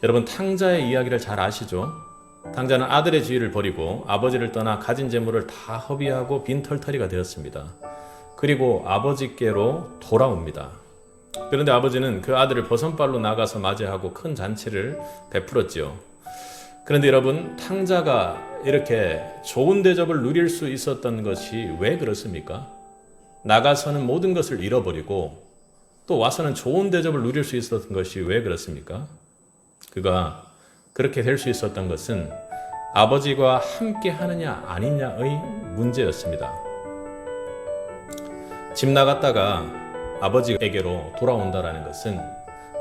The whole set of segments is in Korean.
여러분, 탕자의 이야기를 잘 아시죠? 탕자는 아들의 지위를 버리고 아버지를 떠나 가진 재물을 다 허비하고 빈털터리가 되었습니다. 그리고 아버지께로 돌아옵니다. 그런데 아버지는 그 아들을 버선발로 나가서 맞이하고 큰 잔치를 베풀었지요. 그런데 여러분, 탕자가 이렇게 좋은 대접을 누릴 수 있었던 것이 왜 그렇습니까? 나가서는 모든 것을 잃어버리고 또 와서는 좋은 대접을 누릴 수 있었던 것이 왜 그렇습니까? 그가 그렇게 될 수 있었던 것은 아버지와 함께 하느냐 아니냐의 문제였습니다. 집 나갔다가 아버지에게로 돌아온다라는 것은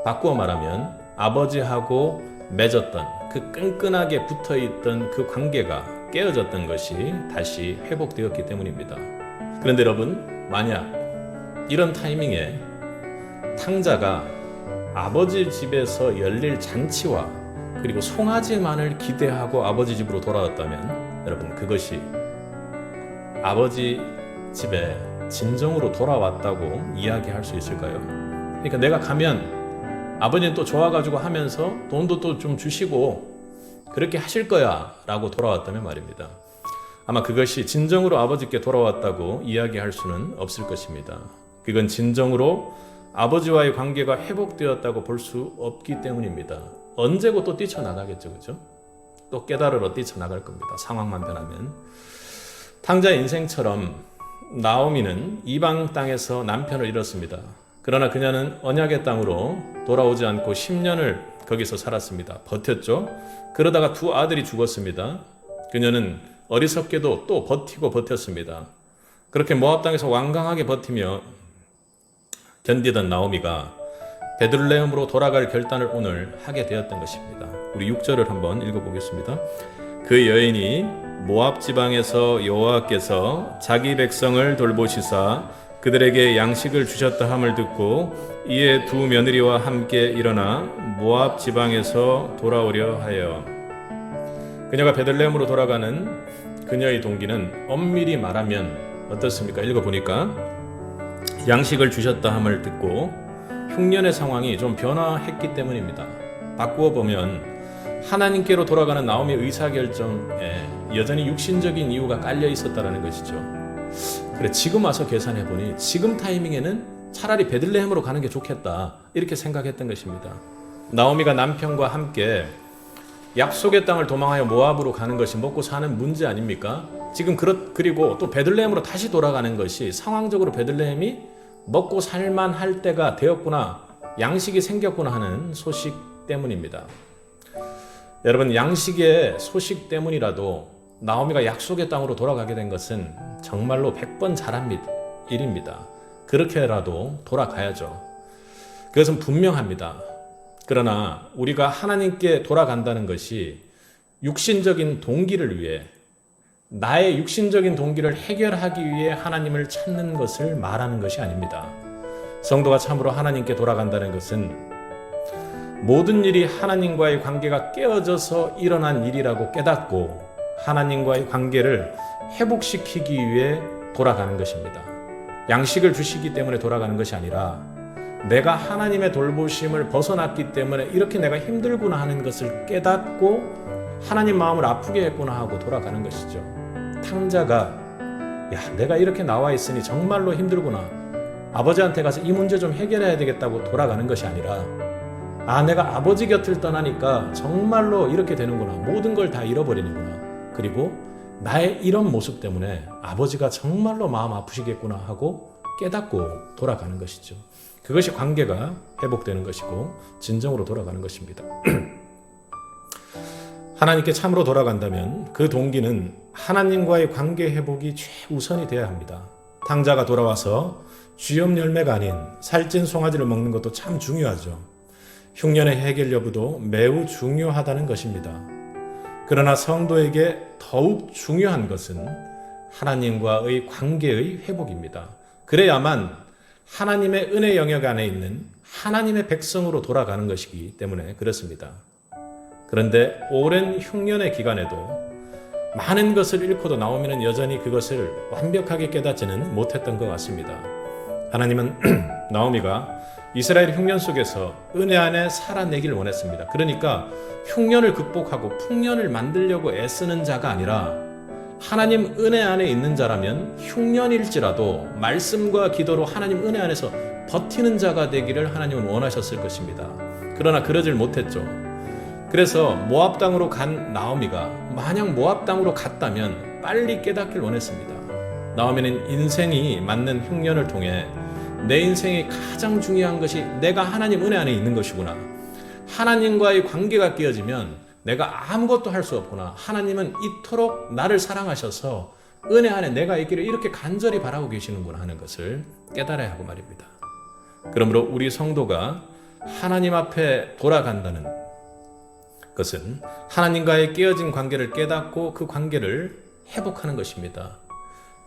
바꾸어 말하면 아버지하고 맺었던 그 끈끈하게 붙어있던 그 관계가 깨어졌던 것이 다시 회복되었기 때문입니다. 그런데 여러분, 만약 이런 타이밍에 탕자가 아버지 집에서 열릴 잔치와 그리고 송아지만을 기대하고 아버지 집으로 돌아왔다면 여러분, 그것이 아버지 집에 진정으로 돌아왔다고 이야기할 수 있을까요? 그러니까 내가 가면 아버지는 또 좋아가지고 하면서 돈도 또 좀 주시고 그렇게 하실 거야 라고 돌아왔다면 말입니다. 아마 그것이 진정으로 아버지께 돌아왔다고 이야기할 수는 없을 것입니다. 그건 진정으로 아버지와의 관계가 회복되었다고 볼 수 없기 때문입니다. 언제고 또 뛰쳐나가겠죠, 그죠? 또 깨달으러 뛰쳐나갈 겁니다. 상황만 변하면. 탕자의 인생처럼 나오미는 이방 땅에서 남편을 잃었습니다. 그러나 그녀는 언약의 땅으로 돌아오지 않고 10년을 거기서 살았습니다. 버텼죠. 그러다가 두 아들이 죽었습니다. 그녀는 어리석게도 또 버티고 버텼습니다. 그렇게 모압 땅에서 완강하게 버티며 견디던 나오미가 베들레헴으로 돌아갈 결단을 오늘 하게 되었던 것입니다. 우리 6절을 한번 읽어보겠습니다. 그 여인이 모압 지방에서 여호와께서 자기 백성을 돌보시사 그들에게 양식을 주셨다 함을 듣고 이에 두 며느리와 함께 일어나 모압 지방에서 돌아오려 하여. 그녀가 베들레헴으로 돌아가는 그녀의 동기는 엄밀히 말하면 어떻습니까? 읽어보니까 양식을 주셨다 함을 듣고 흉년의 상황이 좀 변화했기 때문입니다. 바꾸어 보면 하나님께로 돌아가는 나오미의 의사결정에 여전히 육신적인 이유가 깔려 있었다는 것이죠. 그래, 지금 와서 계산해 보니 지금 타이밍에는 차라리 베들레헴으로 가는 게 좋겠다 이렇게 생각했던 것입니다. 나오미가 남편과 함께 약속의 땅을 도망하여 모압으로 가는 것이 먹고 사는 문제 아닙니까? 지금 그리고 또 베들레헴으로 다시 돌아가는 것이 상황적으로 베들레헴이 먹고 살만할 때가 되었구나, 양식이 생겼구나 하는 소식 때문입니다. 여러분, 양식의 소식 때문이라도 나오미가 약속의 땅으로 돌아가게 된 것은 정말로 100번 잘한 일입니다. 그렇게라도 돌아가야죠. 그것은 분명합니다. 그러나 우리가 하나님께 돌아간다는 것이 육신적인 동기를 위해, 나의 육신적인 동기를 해결하기 위해 하나님을 찾는 것을 말하는 것이 아닙니다. 성도가 참으로 하나님께 돌아간다는 것은 모든 일이 하나님과의 관계가 깨어져서 일어난 일이라고 깨닫고 하나님과의 관계를 회복시키기 위해 돌아가는 것입니다. 양식을 주시기 때문에 돌아가는 것이 아니라 내가 하나님의 돌보심을 벗어났기 때문에 이렇게 내가 힘들구나 하는 것을 깨닫고 하나님 마음을 아프게 했구나 하고 돌아가는 것이죠. 탕자가 내가 이렇게 나와 있으니 정말로 힘들구나, 아버지한테 가서 이 문제 좀 해결해야 되겠다고 돌아가는 것이 아니라 내가 아버지 곁을 떠나니까 정말로 이렇게 되는구나, 모든 걸 다 잃어버리는구나, 그리고 나의 이런 모습 때문에 아버지가 정말로 마음 아프시겠구나 하고 깨닫고 돌아가는 것이죠. 그것이 관계가 회복되는 것이고 진정으로 돌아가는 것입니다. 하나님께 참으로 돌아간다면 그 동기는 하나님과의 관계 회복이 최우선이 되어야 합니다. 탕자가 돌아와서 쥐염 열매가 아닌 살찐 송아지를 먹는 것도 참 중요하죠. 흉년의 해결 여부도 매우 중요하다는 것입니다. 그러나 성도에게 더욱 중요한 것은 하나님과의 관계의 회복입니다. 그래야만 하나님의 은혜 영역 안에 있는 하나님의 백성으로 돌아가는 것이기 때문에 그렇습니다. 그런데 오랜 흉년의 기간에도 많은 것을 잃고도 나오미는 여전히 그것을 완벽하게 깨닫지는 못했던 것 같습니다. 하나님은 나오미가 이스라엘 흉년 속에서 은혜 안에 살아내기를 원했습니다. 그러니까 흉년을 극복하고 풍년을 만들려고 애쓰는 자가 아니라 하나님 은혜 안에 있는 자라면 흉년일지라도 말씀과 기도로 하나님 은혜 안에서 버티는 자가 되기를 하나님은 원하셨을 것입니다. 그러나 그러질 못했죠. 그래서 모압 땅으로 간 나오미가 만약 모압 땅으로 갔다면 빨리 깨닫길 원했습니다. 나오미는 인생이 맞는 흉년을 통해 내 인생의 가장 중요한 것이 내가 하나님 은혜 안에 있는 것이구나. 하나님과의 관계가 깨어지면 내가 아무것도 할 수 없구나. 하나님은 이토록 나를 사랑하셔서 은혜 안에 내가 있기를 이렇게 간절히 바라고 계시는구나 하는 것을 깨달아야 하고 말입니다. 그러므로 우리 성도가 하나님 앞에 돌아간다는 것은 하나님과의 깨어진 관계를 깨닫고 그 관계를 회복하는 것입니다.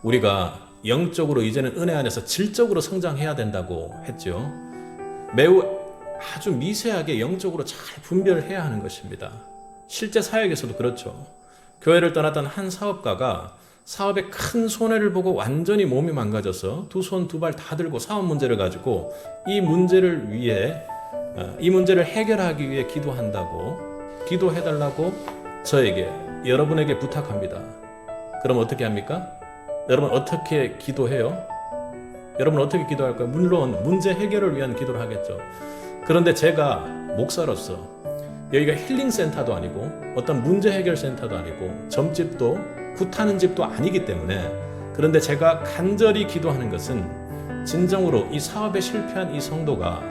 우리가 영적으로 이제는 은혜 안에서 질적으로 성장해야 된다고 했죠. 매우 아주 미세하게 영적으로 잘 분별해야 하는 것입니다. 실제 사역에서도 그렇죠. 교회를 떠났던 한 사업가가 사업에 큰 손해를 보고 완전히 몸이 망가져서 두 손 두 발 다 들고 사업 문제를 가지고 이 문제를 해결하기 위해 기도해달라고 저에게 여러분에게 부탁합니다. 그럼 어떻게 합니까? 여러분 어떻게 기도해요? 여러분 어떻게 기도할까요? 물론 문제 해결을 위한 기도를 하겠죠. 그런데 제가 목사로서 여기가 힐링센터도 아니고 어떤 문제 해결 센터도 아니고 점집도 굿하는 집도 아니기 때문에, 그런데 제가 간절히 기도하는 것은 진정으로 이 사업에 실패한 이 성도가,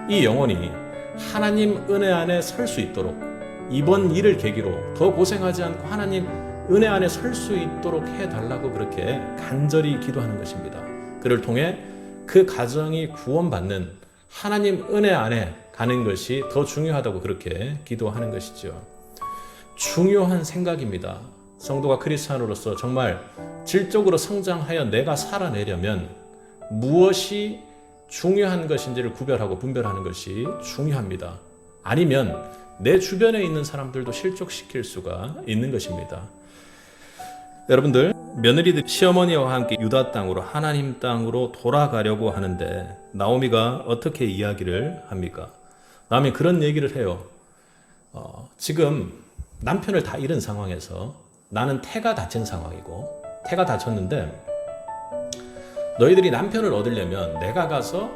이 영혼이 하나님 은혜 안에 설 수 있도록, 이번 일을 계기로 더 고생하지 않고 하나님 은혜 안에 설 수 있도록 해달라고 그렇게 간절히 기도하는 것입니다. 그를 통해 그 가정이 구원받는 하나님 은혜 안에 가는 것이 더 중요하다고 그렇게 기도하는 것이죠. 중요한 생각입니다. 성도가 크리스찬으로서 정말 질적으로 성장하여 내가 살아내려면 무엇이 중요한 것인지를 구별하고 분별하는 것이 중요합니다. 아니면 내 주변에 있는 사람들도 실족시킬 수가 있는 것입니다. 여러분들, 며느리들 시어머니와 함께 유다 땅으로, 하나님 땅으로 돌아가려고 하는데 나오미가 어떻게 이야기를 합니까? 나오미 그런 얘기를 해요. 지금 남편을 다 잃은 상황에서 나는 태가 다친 상황이고, 태가 다쳤는데 너희들이 남편을 얻으려면 내가 가서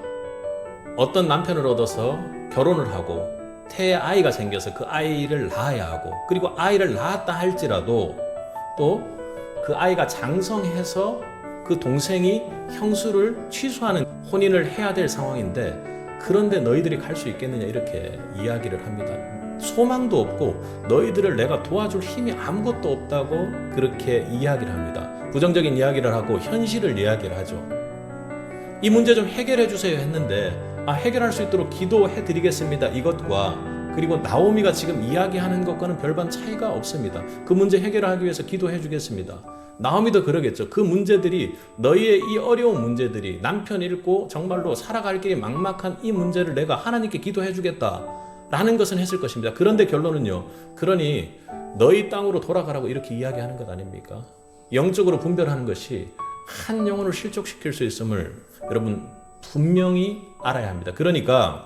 어떤 남편을 얻어서 결혼을 하고 태에 아이가 생겨서 그 아이를 낳아야 하고, 그리고 아이를 낳았다 할지라도 또 그 아이가 장성해서 그 동생이 형수를 취소하는 혼인을 해야 될 상황인데, 그런데 너희들이 갈 수 있겠느냐 이렇게 이야기를 합니다. 소망도 없고 너희들을 내가 도와줄 힘이 아무것도 없다고 그렇게 이야기를 합니다. 부정적인 이야기를 하고 현실을 이야기를 하죠. 이 문제 좀 해결해 주세요 했는데, 해결할 수 있도록 기도해 드리겠습니다 이것과, 그리고 나오미가 지금 이야기하는 것과는 별반 차이가 없습니다. 그 문제 해결하기 위해서 기도해 주겠습니다. 나오미도 그러겠죠. 그 문제들이, 너희의 이 어려운 문제들이, 남편 잃고 정말로 살아갈 길이 막막한 이 문제를 내가 하나님께 기도해 주겠다 라는 것은 했을 것입니다. 그런데 결론은요, 그러니 너희 땅으로 돌아가라고 이렇게 이야기하는 것 아닙니까? 영적으로 분별하는 것이 한 영혼을 실족시킬 수 있음을 여러분 분명히 알아야 합니다. 그러니까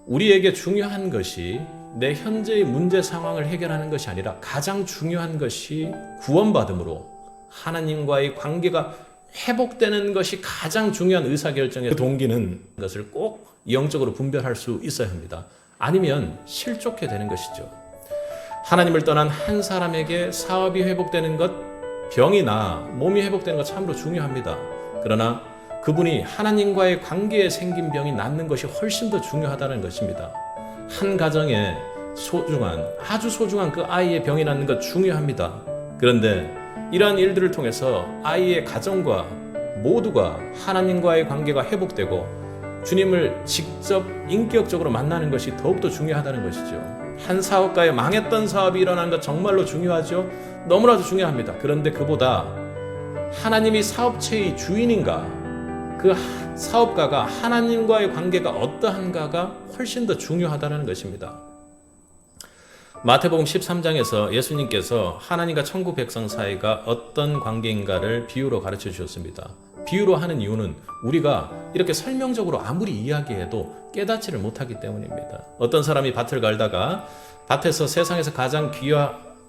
우리에게 중요한 것이 내 현재의 문제 상황을 해결하는 것이 아니라 가장 중요한 것이 구원받음으로 하나님과의 관계가 회복되는 것이 가장 중요한 의사결정의 동기는 것을 꼭 영적으로 분별할 수 있어야 합니다. 아니면 실족해 되는 것이죠. 하나님을 떠난 한 사람에게 사업이 회복되는 것, 병이 나 몸이 회복되는 것 참으로 중요합니다. 그러나 그분이 하나님과의 관계에 생긴 병이 낫는 것이 훨씬 더 중요하다는 것입니다. 한 가정에 아주 소중한 그 아이의 병이 낫는 것 중요합니다. 그런데 이러한 일들을 통해서 아이의 가정과 모두가 하나님과의 관계가 회복되고 주님을 직접 인격적으로 만나는 것이 더욱더 중요하다는 것이죠. 한 사업가의 망했던 사업이 일어나는 것 정말로 중요하죠. 너무나도 중요합니다. 그런데 그보다 하나님이 사업체의 주인인가, 그 사업가가 하나님과의 관계가 어떠한가가 훨씬 더 중요하다는 것입니다. 마태복음 13장에서 예수님께서 하나님과 천국 백성 사이가 어떤 관계인가를 비유로 가르쳐 주셨습니다. 비유로 하는 이유는 우리가 이렇게 설명적으로 아무리 이야기해도 깨닫지를 못하기 때문입니다. 어떤 사람이 밭을 갈다가 밭에서 세상에서 가장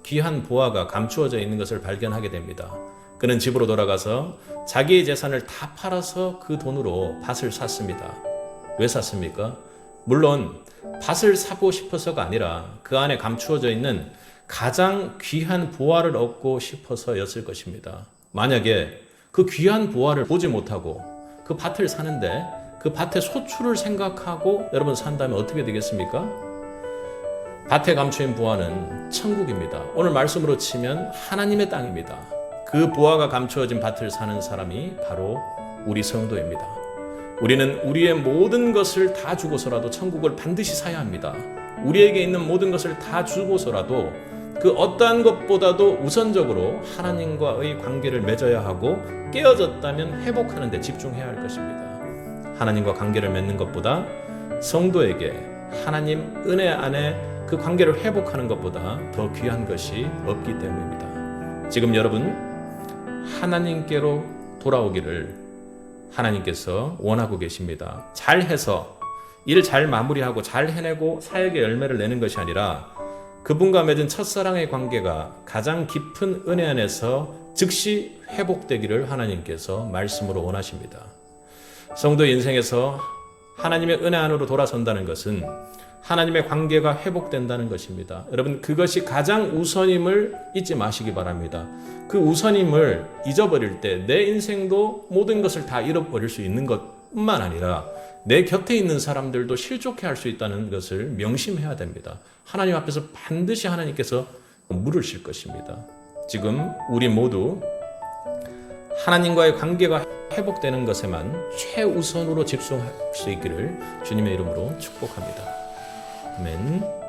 귀한 보화가 감추어져 있는 것을 발견하게 됩니다. 그는 집으로 돌아가서 자기의 재산을 다 팔아서 그 돈으로 밭을 샀습니다. 왜 샀습니까? 물론 밭을 사고 싶어서가 아니라 그 안에 감추어져 있는 가장 귀한 보화를 얻고 싶어서였을 것입니다. 만약에 그 귀한 보화를 보지 못하고 그 밭을 사는데 그 밭의 소출을 생각하고 여러분 산다면 어떻게 되겠습니까? 밭에 감추인 보화는 천국입니다. 오늘 말씀으로 치면 하나님의 땅입니다. 그 보화가 감추어진 밭을 사는 사람이 바로 우리 성도입니다. 우리는 우리의 모든 것을 다 주고서라도 천국을 반드시 사야 합니다. 우리에게 있는 모든 것을 다 주고서라도 그 어떠한 것보다도 우선적으로 하나님과의 관계를 맺어야 하고 깨어졌다면 회복하는 데 집중해야 할 것입니다. 하나님과 관계를 맺는 것보다 성도에게 하나님 은혜 안에 그 관계를 회복하는 것보다 더 귀한 것이 없기 때문입니다. 지금 여러분 하나님께로 돌아오기를 하나님께서 원하고 계십니다. 잘해서 일 잘 마무리하고 잘 해내고 사역의 열매를 내는 것이 아니라 그분과 맺은 첫사랑의 관계가 가장 깊은 은혜 안에서 즉시 회복되기를 하나님께서 말씀으로 원하십니다. 성도의 인생에서 하나님의 은혜 안으로 돌아선다는 것은 하나님의 관계가 회복된다는 것입니다. 여러분 그것이 가장 우선임을 잊지 마시기 바랍니다. 그 우선임을 잊어버릴 때 내 인생도 모든 것을 다 잃어버릴 수 있는 것뿐만 아니라 내 곁에 있는 사람들도 실족해 할 수 있다는 것을 명심해야 됩니다. 하나님 앞에서 반드시 하나님께서 물으실 것입니다. 지금 우리 모두 하나님과의 관계가 회복되는 것에만 최우선으로 집중할 수 있기를 주님의 이름으로 축복합니다. 아멘.